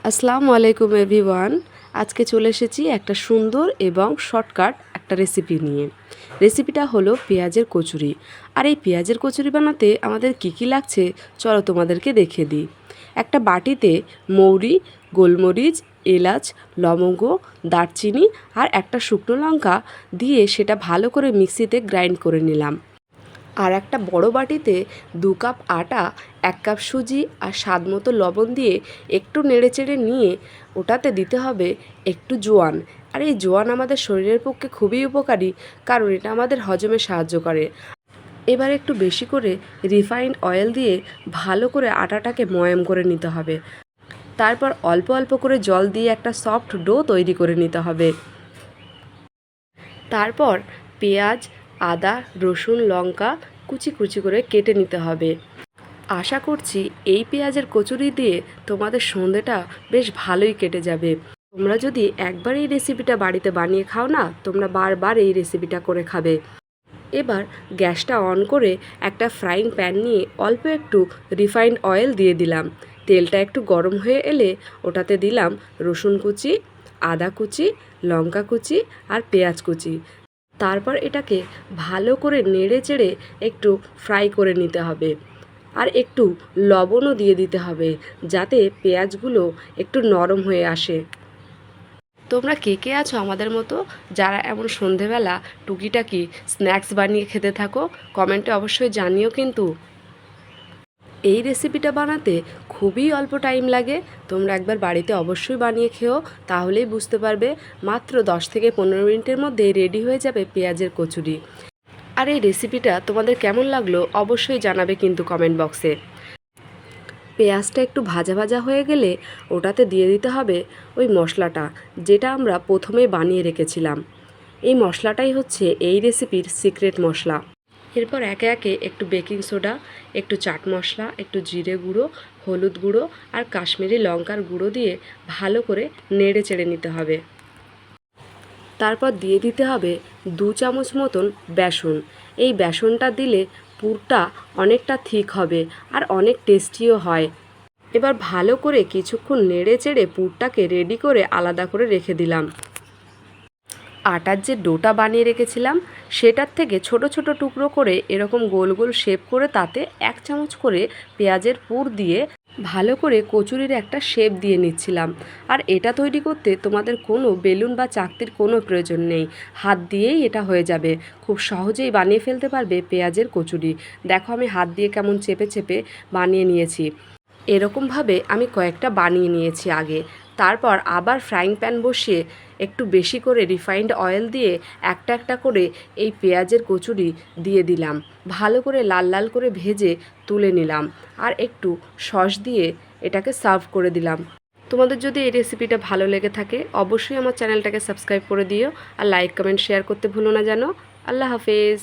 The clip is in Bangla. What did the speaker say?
আসসালামু আলাইকুম এভরিওয়ান। আজকে চলে এসেছি একটা সুন্দর এবং শর্টকাট একটা রেসিপি নিয়ে। রেসিপিটা হলো পেঁয়াজের কচুরি। আর এই পেঁয়াজের কচুরি বানাতে আমাদের কী লাগছে চলো তোমাদেরকে দেখিয়ে দিই। একটা বাটিতে মৌরি, গোলমরিচ, এলাচ, লবঙ্গ, দারচিনি আর একটা শুকনো লঙ্কা দিয়ে সেটা ভালো করে মিক্সিতে গ্রাইন্ড করে নিলাম। আর একটা বড় বাটিতে 2 কাপ আটা, 1 কাপ সুজি আর স্বাদ মতো লবণ দিয়ে একটু নেড়েচেড়ে নিয়ে ওটাতে দিতে হবে একটু জোয়ান। আর এই জোয়ান আমাদের শরীরের পক্ষে খুবই উপকারী, কারণ এটা আমাদের হজমে সাহায্য করে। এবার একটু বেশি করে রিফাইন্ড অয়েল দিয়ে ভালো করে আটাটাকে ময়াম করে নিতে হবে। তারপর অল্প অল্প করে জল দিয়ে একটা সফট ডো তৈরি করে নিতে হবে। তারপর পেঁয়াজ, আদা, রসুন, লঙ্কা কুচি কুচি করে কেটে নিতে হবে। আশা করছি এই পেঁয়াজের কচুরি দিয়ে তোমাদের সন্ধ্যেটা বেশ ভালোই কেটে যাবে। তোমরা যদি একবার এই রেসিপিটা বাড়িতে বানিয়ে খাও না, তোমরা বারবার এই রেসিপিটা করে খাবে। এবার গ্যাসটা অন করে একটা ফ্রাইং প্যান নিয়ে অল্প একটু রিফাইন্ড অয়েল দিয়ে দিলাম। তেলটা একটু গরম হয়ে এলে ওটাতে দিলাম রসুন কুচি, আদা কুচি, লঙ্কা কুচি আর পেঁয়াজ কুচি। তারপর এটাকে ভালো করে নেড়ে চেড়ে একটু ফ্রাই করে নিতে হবে। আর একটু লবণও দিয়ে দিতে হবে, যাতে পেঁয়াজগুলো একটু নরম হয়ে আসে। তোমরা কে আছো আমাদের মতো, যারা এমন সন্ধেবেলা টুকিটাকি স্ন্যাক্স বানিয়ে খেতে থাকো? কমেন্টে অবশ্যই জানিও কিন্তু। এই রেসিপিটা বানাতে খুবই অল্প টাইম লাগে। তোমরা একবার বাড়িতে অবশ্যই বানিয়ে খেও, তাহলেই বুঝতে পারবে। মাত্র 10 থেকে 15 মিনিটের মধ্যে রেডি হয়ে যাবে পেঁয়াজের কচুরি। আর এই রেসিপিটা তোমাদের কেমন লাগলো অবশ্যই জানাবে কিন্তু কমেন্ট বক্সে। পেঁয়াজটা একটু ভাজা ভাজা হয়ে গেলে ওটাতে দিয়ে দিতে হবে ওই মশলাটা, যেটা আমরা প্রথমেই বানিয়ে রেখেছিলাম। এই মশলাটাই হচ্ছে এই রেসিপির সিক্রেট মশলা। এরপর একে একে একটু বেকিং সোডা, একটু চাট মশলা, একটু জিরে গুঁড়ো, হলুদ গুঁড়ো আর কাশ্মীরি লঙ্কার গুঁড়ো দিয়ে ভালো করে নেড়ে চেড়ে নিতে হবে। তারপর দিয়ে দিতে হবে 2 চামচ মতন বেসন। এই বেসনটা দিলে পুরটা অনেকটা থিক হবে আর অনেক টেস্টিও হয়। এবার ভালো করে কিছুক্ষণ নেড়ে চেড়ে পুরটাকে রেডি করে আলাদা করে রেখে দিলাম। আটার যে ডোটা বানিয়ে রেখেছিলাম সেটার থেকে ছোট ছোট টুকরো করে এরকম গোল গোল শেপ করে তাতে 1 চামচ করে পেঁয়াজের পুর দিয়ে ভালো করে কচুরির একটা শেপ দিয়ে নিচ্ছিলাম। আর এটা তৈরি করতে তোমাদের কোনো বেলুন বা চাকতির কোনো প্রয়োজন নেই, হাত দিয়েই এটা হয়ে যাবে। খুব সহজেই বানিয়ে ফেলতে পারবে পেঁয়াজের কচুরি। দেখো আমি হাত দিয়ে কেমন চেপে চেপে বানিয়ে নিয়েছি। এরকমভাবে আমি কয়েকটা বানিয়ে নিয়েছি আগে। তারপর আবার ফ্রাইং প্যান বসিয়ে একটু বেশি করে রিফাইন্ড অয়েল দিয়ে একটা একটা করে এই পেঁয়াজের কচুরি দিয়ে দিলাম। ভালো করে লাল লাল করে ভেজে তুলে নিলাম আর একটু সস দিয়ে এটাকে সার্ভ করে দিলাম। তোমাদের যদি এই রেসিপিটা ভালো লেগে থাকে অবশ্যই আমার চ্যানেলটাকে সাবস্ক্রাইব করে দিও আর লাইক কমেন্ট শেয়ার করতে ভুলো না যেন। আল্লাহ হাফেজ।